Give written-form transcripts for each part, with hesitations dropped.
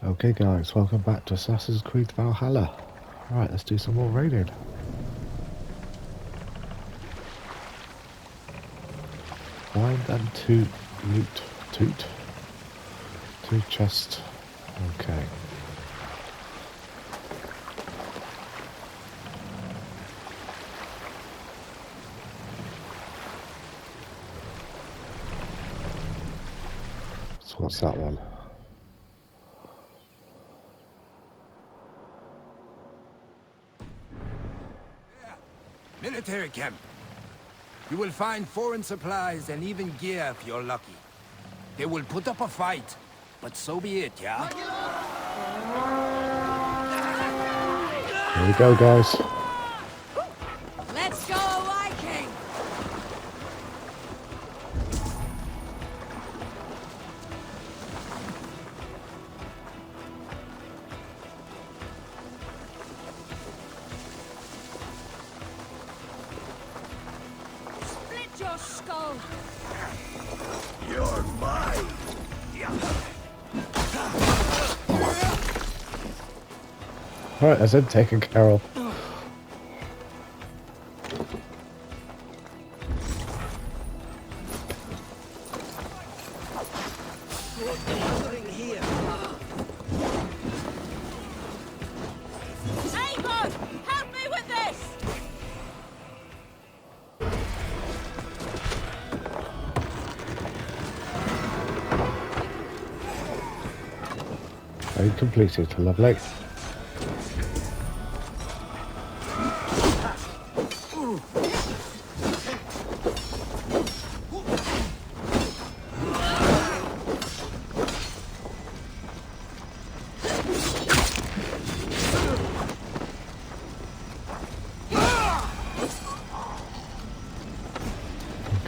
Okay guys, welcome back to Assassin's Creed Valhalla. Alright, let's do some more raiding. Find and loot. Two chests. Okay. So what's that one? Military camp. You will find foreign supplies and even gear if you're lucky. They will put up a fight, but so be it, yeah? Here we go, guys. Let's go, Viking! Split your skull! You're mine! Alright, that's it taken care of. Avon! Help me with this! Raid completed, lovely.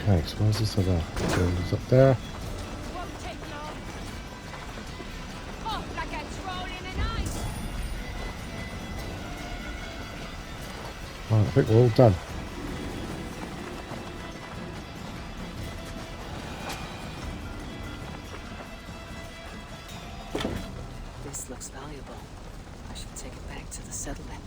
Okay, so where's this other buildings up there? Won't take long. Off like a troll in an ice! Right, I think we're all done. This looks valuable. I should take it back to the settlement.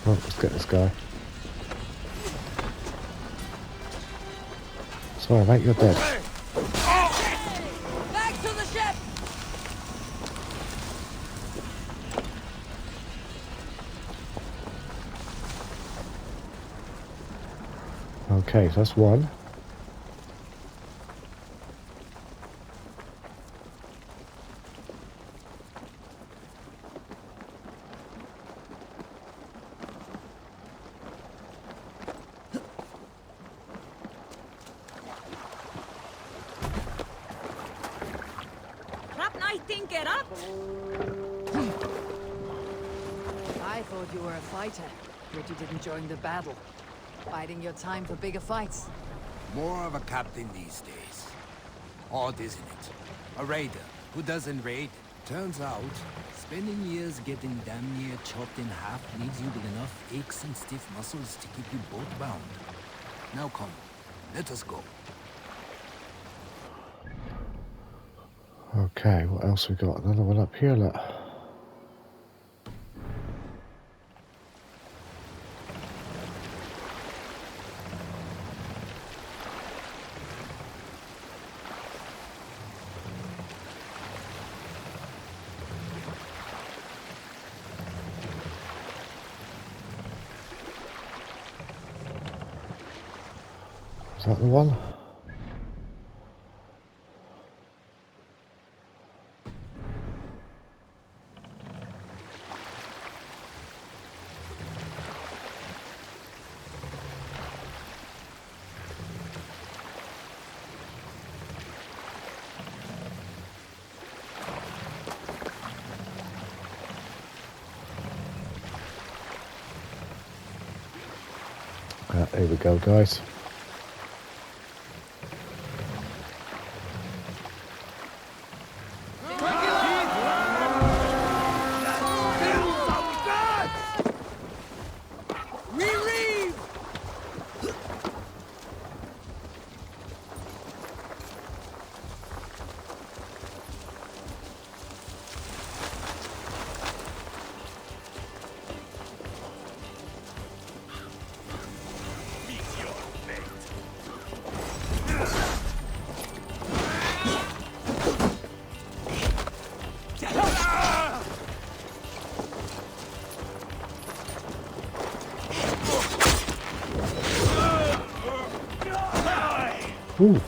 Right, let's get this guy. Sorry mate, you're dead. Back to the ship! Okay, so that's one. That night didn't get up! I thought you were a fighter, but you didn't join the battle. Biding your time for bigger fights. More of a captain these days. Odd, isn't it? A raider who doesn't raid. Turns out, spending years getting damn near chopped in half leaves you with enough aches and stiff muscles to keep you boat bound. Now come, let us go. Okay, what else we got? Another one up here, look. Is that the one? Here we go, guys. Ooh.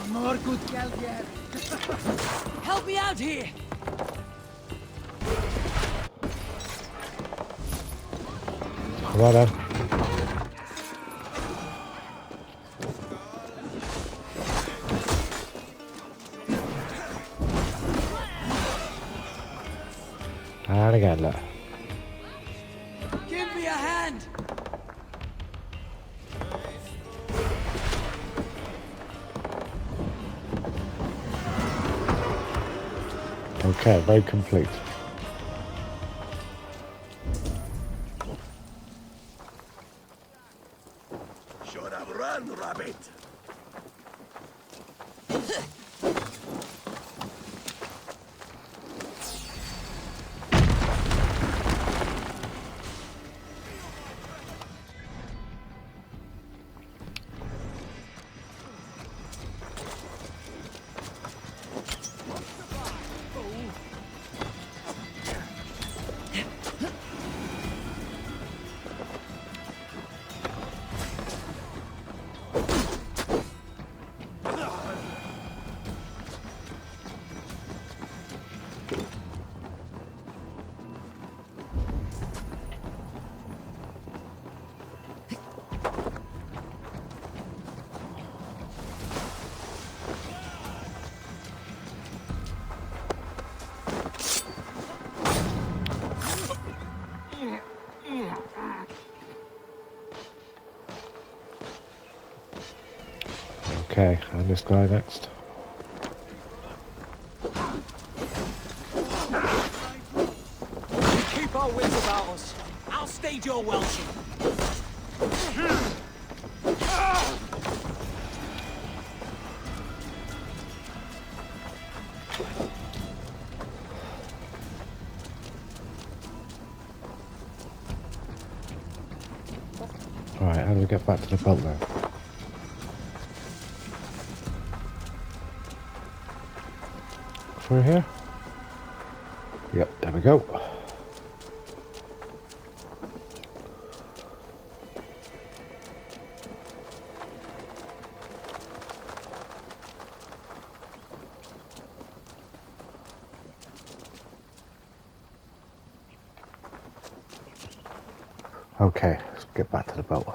More good gal here. Help me out here! Well done. And again, look. Give me a hand! Okay, very complete. Should have run, rabbit. Okay, and this guy next. We keep our wits about us. I'll stage your welching. Alright, how do we get back to the boat now? Through here? Yep, there we go. Okay, let's get back to the boat.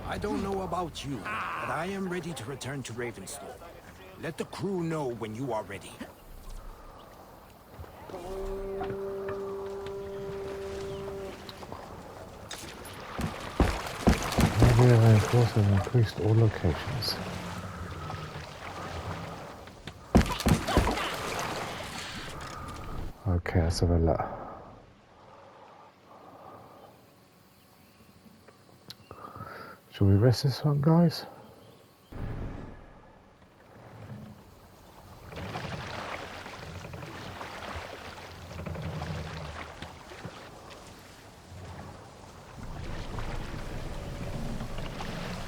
I don't know about you, but I am ready to return to Ravenstone. Let the crew know when you are ready. Maybe the reinforcements have increased all locations. Okay, let's have a look. Shall we rest this one, guys?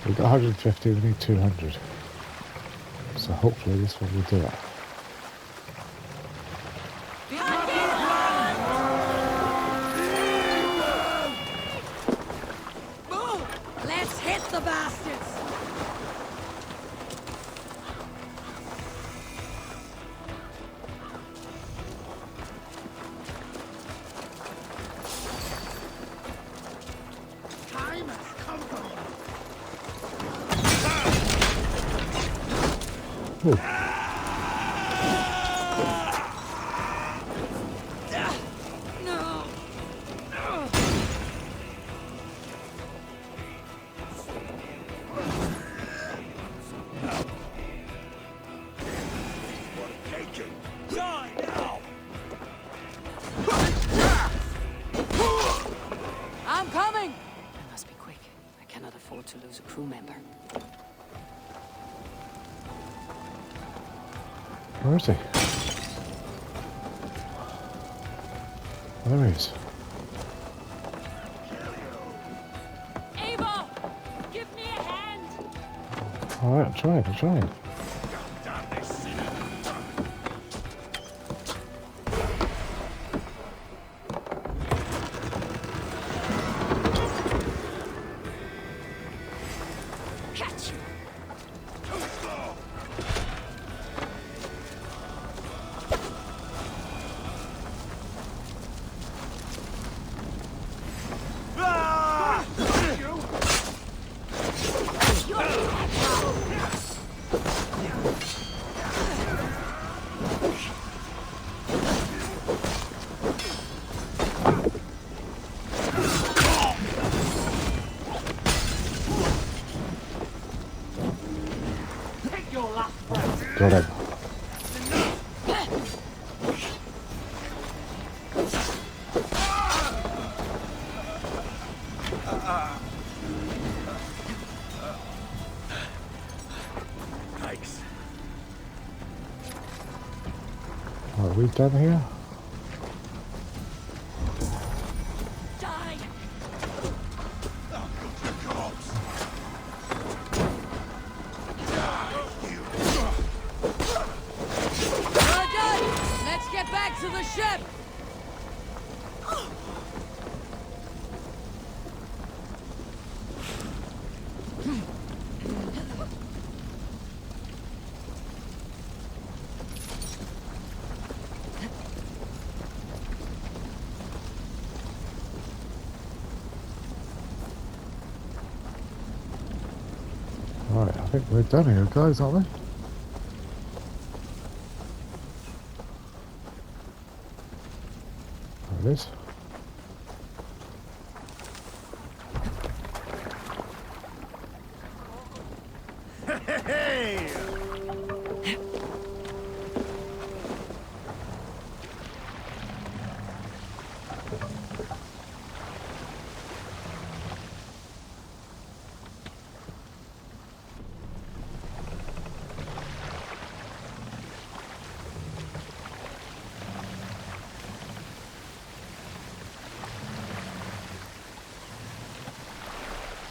We got 150, we need 200. So hopefully this one will do it. Let's hit the bastards! Time has come for me. Ooh. No! For taking. Die now! I'm coming! I must be quick. I cannot afford to lose a crew member. Where is he? There he is. Ava! Give me a hand! Alright, I'm trying. Catch you! Take your last breath! Got him. Thanks. Are we done here? Die! We're done! Let's get back to the ship! Alright, I think we're done here, guys, aren't we? There it is. Hey!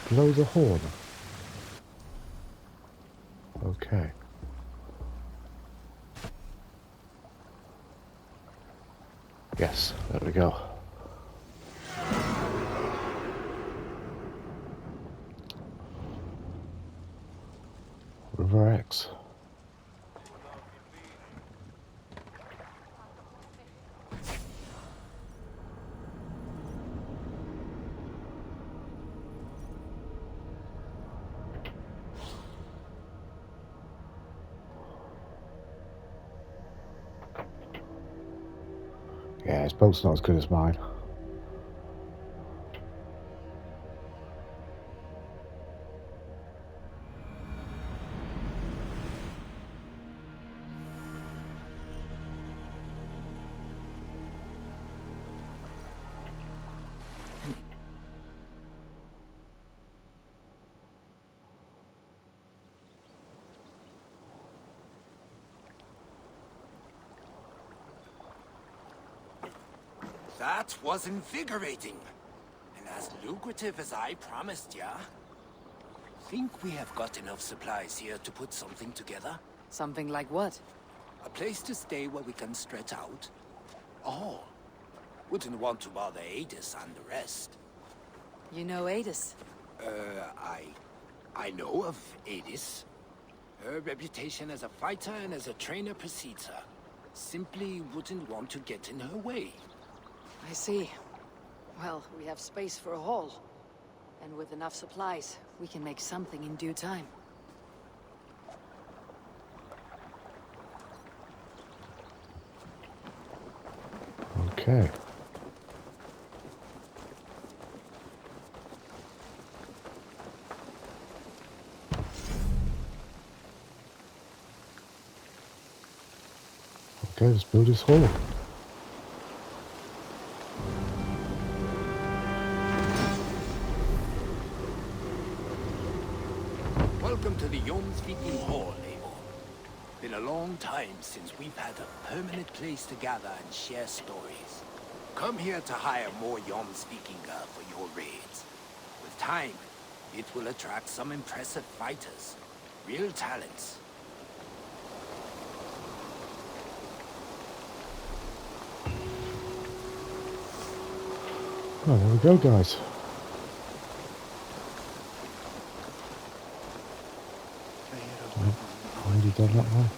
Blow the horn. Okay. Yes, there we go. River X. Yeah, his boat's not as good as mine. That was invigorating. And as lucrative as I promised ya. Think we have got enough supplies here to put something together? Something like what? A place to stay where we can stretch out? Oh, wouldn't want to bother Adis and the rest. You know Adis? I know of Adis. Her reputation as a fighter and as a trainer precedes her. Simply wouldn't want to get in her way. I see. Well, we have space for a haul. And with enough supplies, we can make something in due time. Okay. Okay, let's build this hole. Welcome to the Jomsviking Hall, Eivor. Been a long time since we've had a permanent place to gather and share stories. come here to hire more Yom-speaking for your raids. With time, it will attract some impressive fighters. Real talents. Oh, there we go, guys. I've already done that one.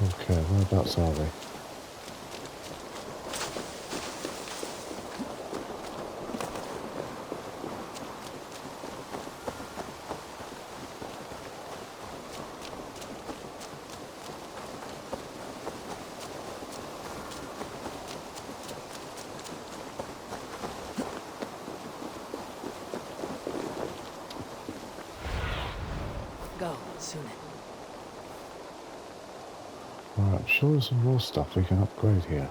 Okay, whereabouts are they? Go, soon. Right, I'm sure there's some more stuff we can upgrade here.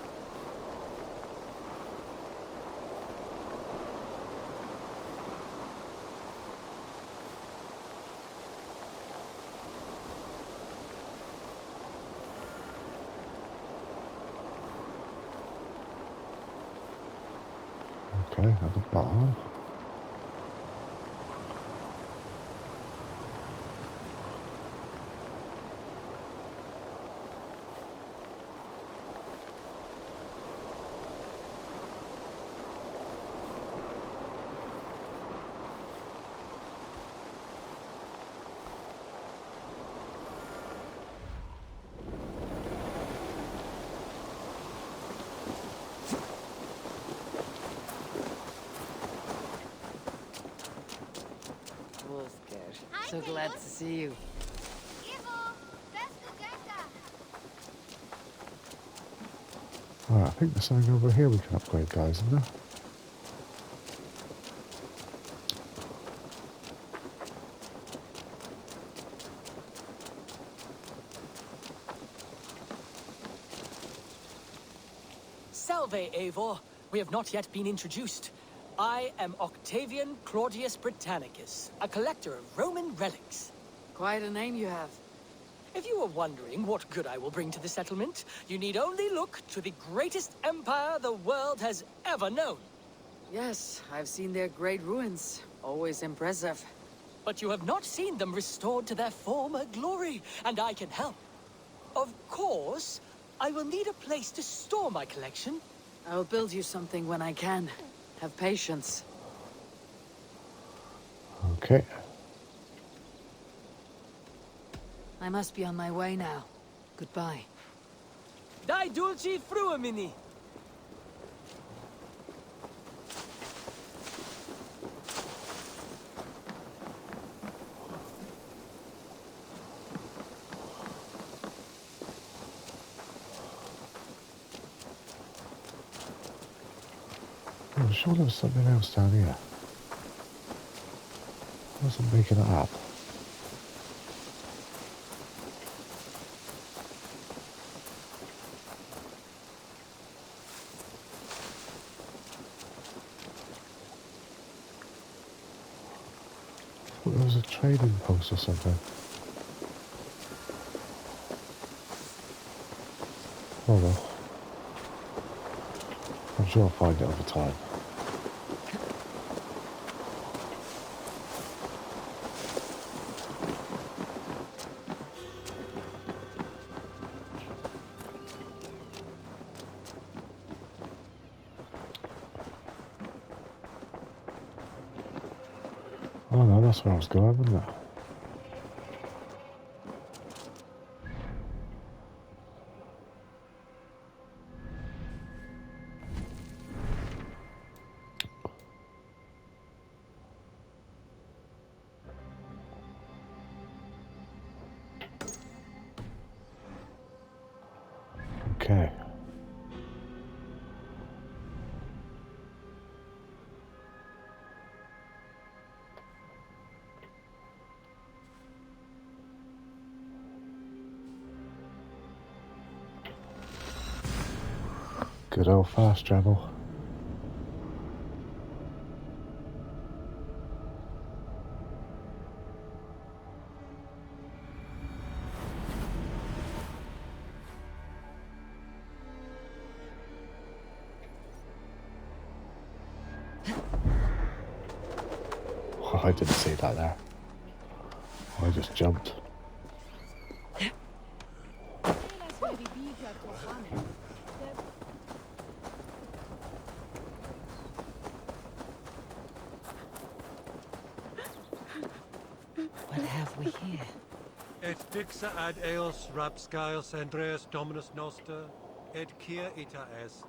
Okay, at the bottom. So glad to see you. Alright, I think there's something over here we can upgrade, guys, isn't there? Salve, Eivor. We have not yet been introduced. I am Octavian Claudius Britannicus, a collector of Roman relics. Quite a name you have. If you were wondering what good I will bring to the settlement, you need only look to the greatest empire the world has ever known. Yes, I've seen their great ruins. Always impressive. But you have not seen them restored to their former glory, and I can help. Of course, I will need a place to store my collection. I'll build you something when I can. Have patience. Okay. I must be on my way now. Goodbye. Dai dulci fruemini. I'm sure there was something else down here. I wasn't making it up. I thought there was a trading post or something. Oh well. I'm sure I'll find it over time. Oh no, that's where I was going, wasn't it? Okay. Good old fast travel. Oh, I didn't see that there. I just jumped. What have we here? Et dixa ad eos rapscaios Andreas Dominus Noster, et quia ita est.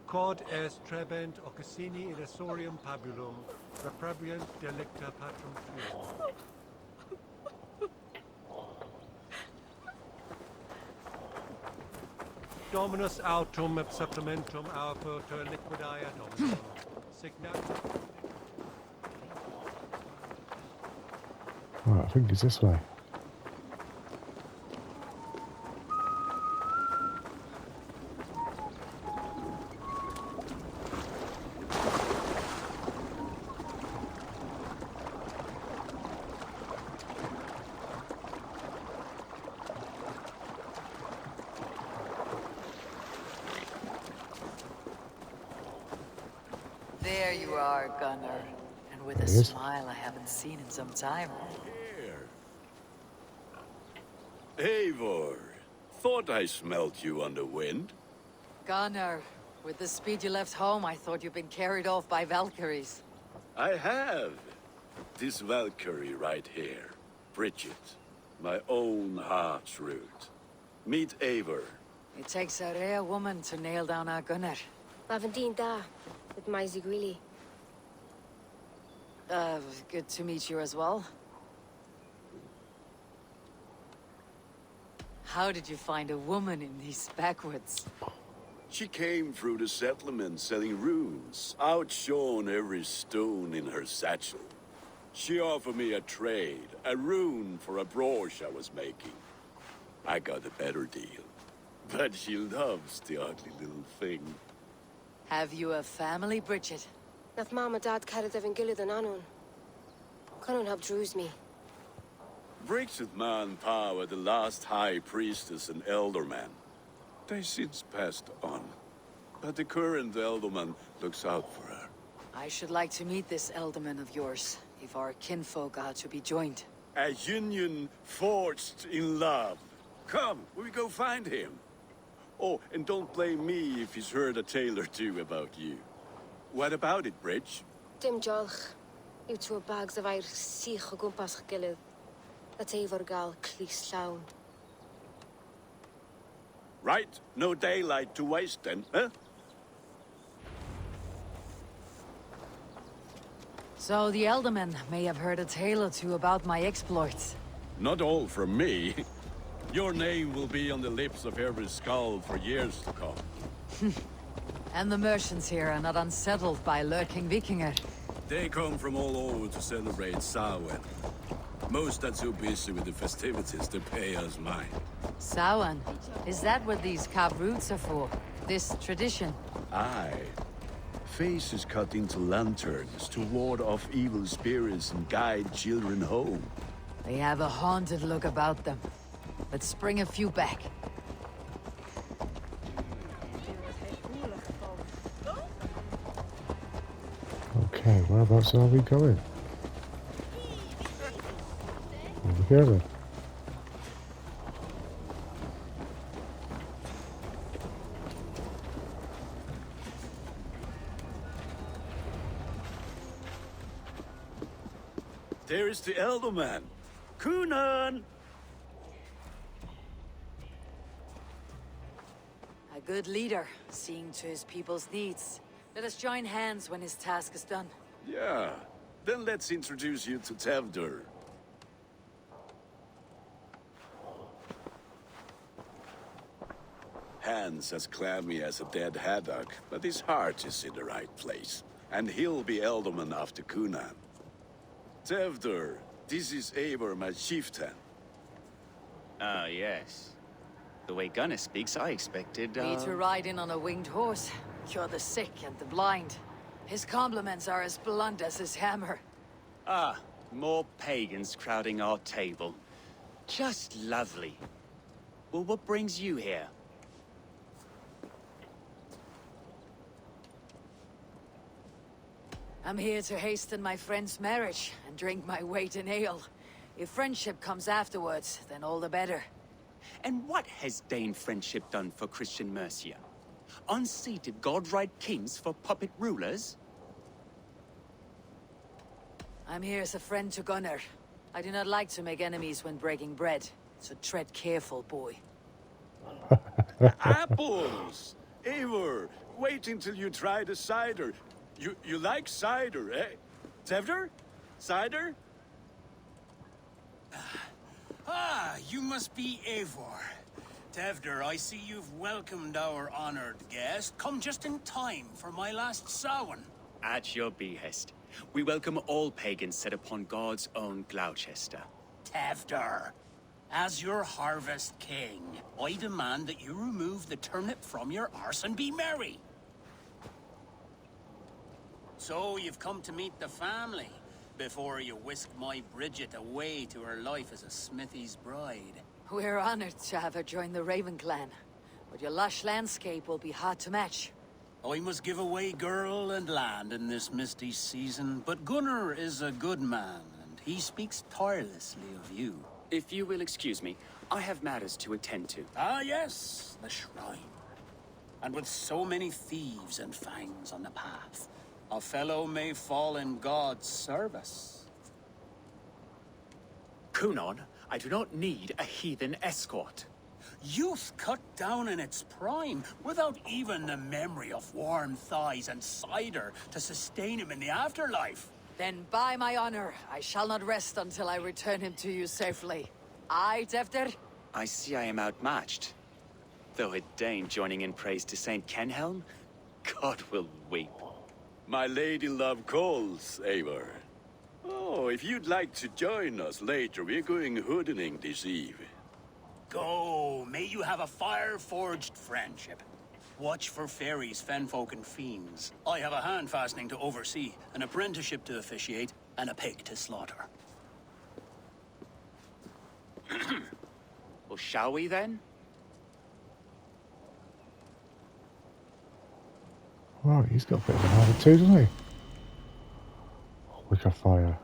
Quod est trebent occasini illusorium pabulum, reprobient delicta patrum tuum. Dominus autum et supplementum auto ter liquidaia dominum. Signat. Right, I think it's this way. There you are, Gunnar. And with a There he is. smile I haven't seen in some time. Eivor, thought I smelt you on the wind. Gunnar, with the speed you left home, I thought you'd been carried off by Valkyries. I have. This Valkyrie right here. Bridget. My own heart's root. Meet Eivor. It takes a rare woman to nail down our Gunnar. Lavendine da, with my Zigrili. Good to meet you as well. How did you find a woman in these backwoods? She came through the settlement selling runes, outshone every stone in her satchel. She offered me a trade, a rune for a brooch I was making. I got a better deal. But she loves the ugly little thing. Have you a family, Bridget? Nath mama dad carried evan gilid an anun. Cannon have drews me. Bridget Manpower, the last high priestess and elderman. They since passed on. But the current elderman looks out for her. I should like to meet this elderman of yours, if our kinfolk are to be joined. A union forged in love. Come, we go find him. Oh, and don't blame me if he's heard a tale or two about you. What about it, Bridge? Dim jolch. You two bags of air sich o gwmpas gilid. That Eivor gal clis llawn. Right, no daylight to waste then, huh? So the elderman may have heard a tale or two about my exploits. Not all from me. Your name will be on the lips of every skull for years to come. And the merchants here are not unsettled by lurking Vikinger. They come from all over to celebrate Samhain. Most are too busy with the festivities to pay us mind. Samhain? Is that what these carved roots are for? This tradition? Aye. Faces cut into lanterns to ward off evil spirits and guide children home. They have a haunted look about them. Let's bring a few back. Okay, whereabouts are we going? Over here then. There is the Elderman. Kunan! A good leader, seeing to his people's needs. Let us join hands when his task is done. Yeah. Then let's introduce you to Tevdur. Hands as clammy as a dead haddock, but his heart is in the right place. And he'll be Elderman after Kunan. Tevdur, this is Eivor, my chieftain. Ah, yes. The way Gunnar speaks, I expected, Me to ride in on a winged horse. Cure the sick and the blind. His compliments are as blunt as his hammer. Ah, more pagans crowding our table. Just lovely. Well, what brings you here? I'm here to hasten my friend's marriage and drink my weight in ale. If friendship comes afterwards, then all the better. And what has Dane friendship done for Christian Mercia? Unseated godright kings for puppet rulers? I'm here as a friend to Gunnar. I do not like to make enemies when breaking bread, so tread careful, boy. Apples! Eivor, wait until you try the cider. You like cider, eh? Tevder? Cider? Ah, you must be Eivor. Tevder, I see you've welcomed our honored guest. Come just in time for my last Samhain. At your behest. We welcome all pagans set upon God's own Gloucester. Tevder, as your harvest king, I demand that you remove the turnip from your arse and be merry. So you've come to meet the family, before you whisk my Bridget away to her life as a smithy's bride. We're honored to have her join the Raven clan, but your lush landscape will be hard to match. I must give away girl and land in this misty season, but Gunnar is a good man, and he speaks tirelessly of you. If you will excuse me, I have matters to attend to. Ah yes, the shrine. And with so many thieves and fangs on the path, a fellow may fall in God's service. Kunon, I do not need a heathen escort. Youth cut down in its prime, without even the memory of warm thighs and cider to sustain him in the afterlife. Then by my honor, I shall not rest until I return him to you safely. Aye, Tevder? I see I am outmatched. Though a Dane joining in praise to Saint Kenhelm, God will weep. My lady love calls, Eivor. Oh, if you'd like to join us later, we're going hoodening this eve. Go, may you have a fire-forged friendship. Watch for fairies, fenfolk, and fiends. I have a hand fastening to oversee, an apprenticeship to officiate, and a pig to slaughter. Well, shall we then? Right, he's got a bit of an attitude, doesn't he? Wicker fire.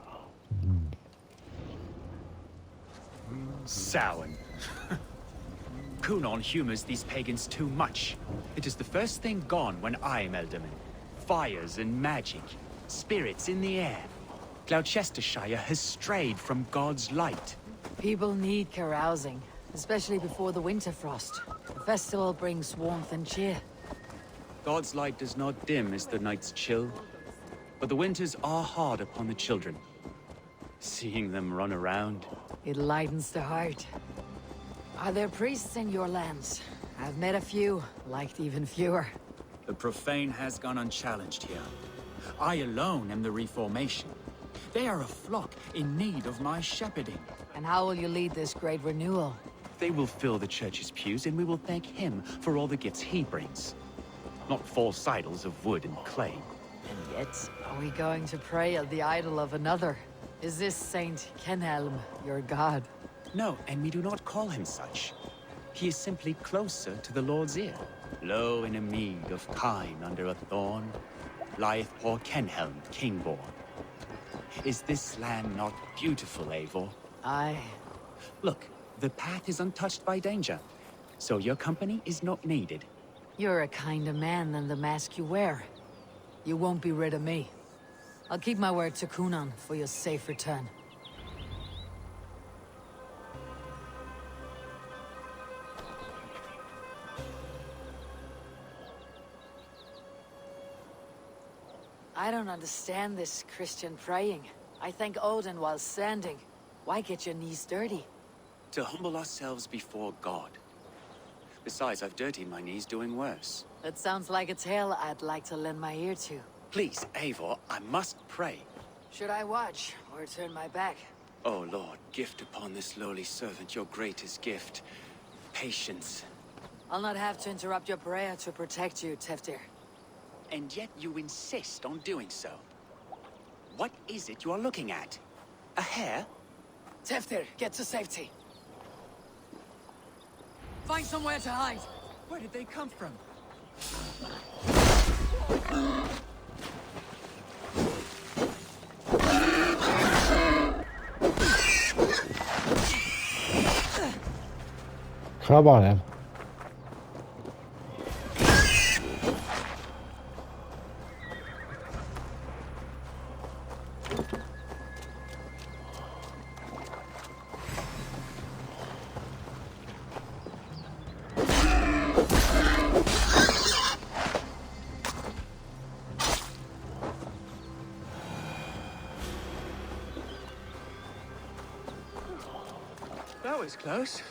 Samhain. Kunon humors these pagans too much. It is the first thing gone when I am Elderman. Fires and magic, spirits in the air. Gloucestershire has strayed from God's light. People need carousing, especially before the winter frost. The festival brings warmth and cheer. God's light does not dim as the nights chill, but the winters are hard upon the children. Seeing them run around. It lightens the heart. Are there priests in your lands? I've met a few, liked even fewer. The profane has gone unchallenged here. I alone am the Reformation. They are a flock in need of my shepherding. And how will you lead this great renewal? They will fill the church's pews, and we will thank him for all the gifts he brings. Not false idols of wood and clay. And yet, are we going to pray at the idol of another? Is this Saint Kenhelm your god? No, and we do not call him such. He is simply closer to the Lord's ear. Low in a mead of kine under a thorn, lieth poor Kenhelm, king-born. Is this land not beautiful, Eivor? Aye. Look, the path is untouched by danger, so your company is not needed. You're a kinder man than the mask you wear. You won't be rid of me. I'll keep my word to Kunon for your safe return. I don't understand this Christian praying. I thank Odin while standing. Why get your knees dirty? To humble ourselves before God. Besides, I've dirtied my knees doing worse. That sounds like a tale I'd like to lend my ear to. Please, Eivor, I must pray. Should I watch, or turn my back? Oh Lord, gift upon this lowly servant your greatest gift. Patience, I'll not have to interrupt your prayer to protect you, Teftir. And yet you insist on doing so. What is it you are looking at? A hare? Teftir, get to safety. Find somewhere to hide. Where did they come from? Come on, then. That was close.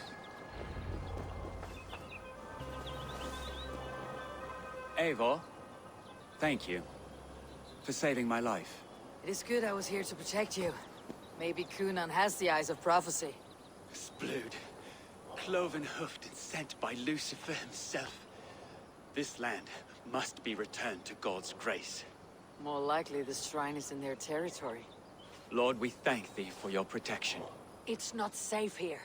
Eivor, thank you for saving my life. It is good I was here to protect you. Maybe Kunan has the eyes of prophecy. Splood, cloven-hoofed and sent by Lucifer himself. This land must be returned to God's grace. More likely the shrine is in their territory. Lord, we thank thee for your protection. It's not safe here.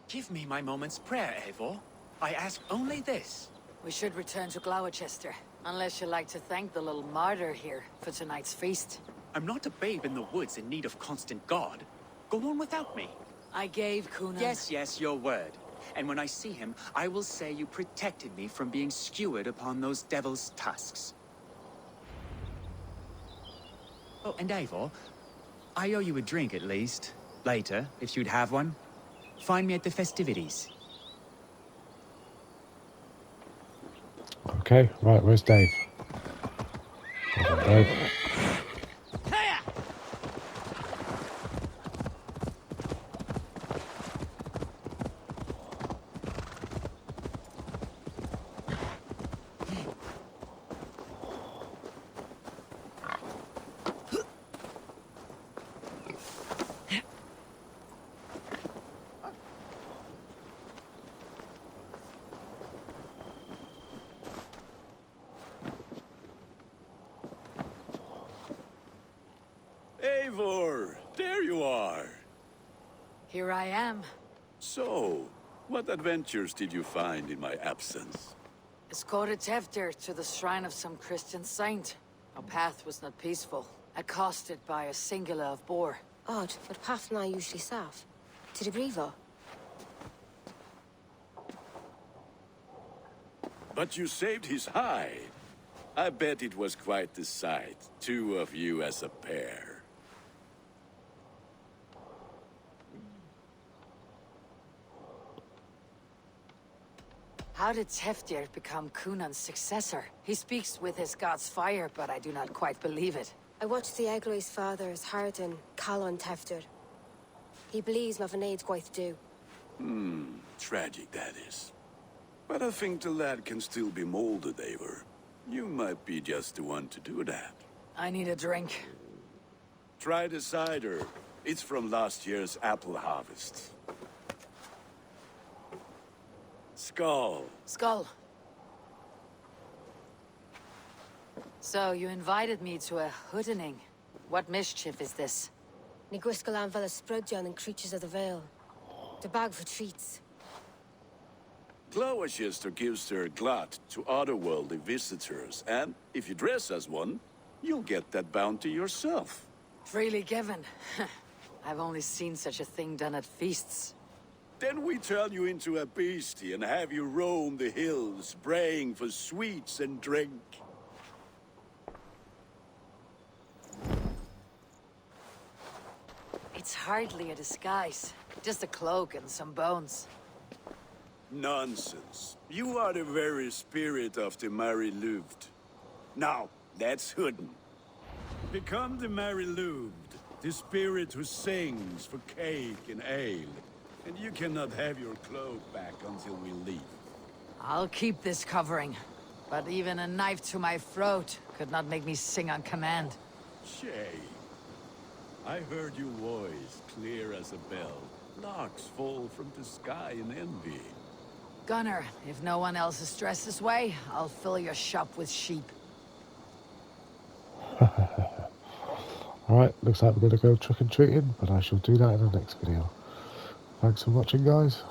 Give me my moment's prayer, Eivor. I ask only this. We should return to Gloucester, unless you like to thank the little martyr here for tonight's feast. I'm not a babe in the woods in need of constant guard. Go on without me. I gave Kunan... Yes, your word. And when I see him, I will say you protected me from being skewered upon those devil's tusks. Oh, and Eivor, I owe you a drink at least. Later, if you'd have one. Find me at the festivities. Okay, right, where's Dave? Hold on, Dave. Eivor, there you are. Here I am. So, what adventures did you find in my absence? Escorted Teftir to the shrine of some Christian saint. Our path was not peaceful. Accosted by a singular of boar. Odd, but path na usually safe. To the Grievo. But you saved his hide. I bet it was quite the sight. Two of you as a pair. How did Teftir become Kunan's successor? He speaks with his god's fire, but I do not quite believe it. I watched the Egloi's father's heart in Calon Teftir. He believes Mavanaid's quite do. Tragic that is. But I think the lad can still be molded, Eivor. You might be just the one to do that. I need a drink. Try the cider. It's from last year's apple harvest. Skull. Skull. So, you invited me to a hoodening. What mischief is this? Ni Gwisgalan Vela Sprudjan and Creatures of the Vale. The bag for treats. Gloucester gives their glut to otherworldly visitors, and if you dress as one, you'll get that bounty yourself. Freely given. I've only seen such a thing done at feasts. Then we turn you into a beastie and have you roam the hills, braying for sweets and drink. It's hardly a disguise. Just a cloak and some bones. Nonsense. You are the very spirit of the Mary Louved. Now, that's Hooden. Become the Mary Louved, the spirit who sings for cake and ale. And you cannot have your cloak back until we leave. I'll keep this covering. But even a knife to my throat could not make me sing on command. Shame. I heard your voice clear as a bell. Larks fall from the sky in envy. Gunner, if no one else is stressed this way, I'll fill your shop with sheep. Alright, looks like we're going to go trick-and-treating, but I shall do that in the next video. Thanks for watching, guys.